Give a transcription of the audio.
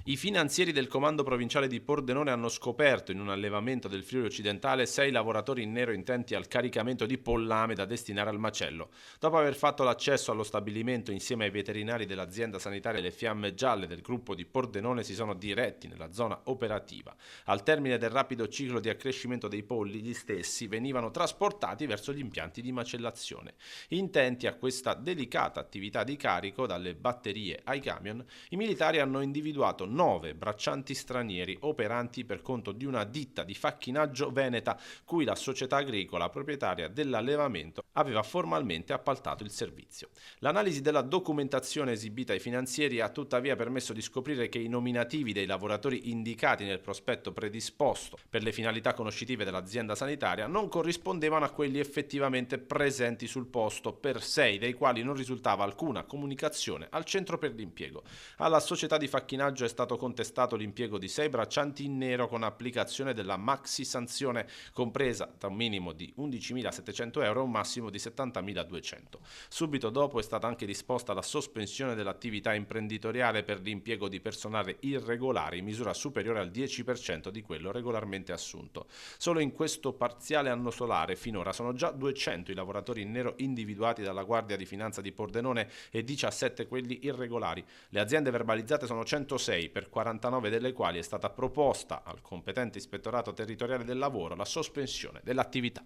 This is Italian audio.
I finanzieri del comando provinciale di Pordenone hanno scoperto in un allevamento del Friuli Occidentale 6 lavoratori in nero intenti al caricamento di pollame da destinare al macello. Dopo aver fatto l'accesso allo stabilimento insieme ai veterinari dell'azienda sanitaria, le fiamme gialle del gruppo di Pordenone si sono diretti nella zona operativa. Al termine del rapido ciclo di accrescimento dei polli, gli stessi venivano trasportati verso gli impianti di macellazione. Intenti a questa delicata attività di carico dalle batterie ai camion, i militari hanno individuato 9 braccianti stranieri operanti per conto di una ditta di facchinaggio veneta cui la società agricola proprietaria dell'allevamento aveva formalmente appaltato il servizio. L'analisi della documentazione esibita ai finanzieri ha tuttavia permesso di scoprire che i nominativi dei lavoratori indicati nel prospetto predisposto per le finalità conoscitive dell'azienda sanitaria non corrispondevano a quelli effettivamente presenti sul posto, per 6 dei quali non risultava alcuna comunicazione al centro per l'impiego. Alla società di facchinaggio è stato contestato l'impiego di 6 braccianti in nero con applicazione della maxi sanzione compresa da un minimo di 11.700 euro e un massimo di 70.200. Subito dopo è stata anche disposta la sospensione dell'attività imprenditoriale per l'impiego di personale irregolare in misura superiore al 10% di quello regolarmente assunto. Solo in questo parziale anno solare finora sono già 200 i lavoratori in nero individuati dalla Guardia di Finanza di Pordenone e 17 quelli irregolari. Le aziende verbalizzate sono 106, per 49 delle quali è stata proposta al competente ispettorato territoriale del lavoro la sospensione dell'attività.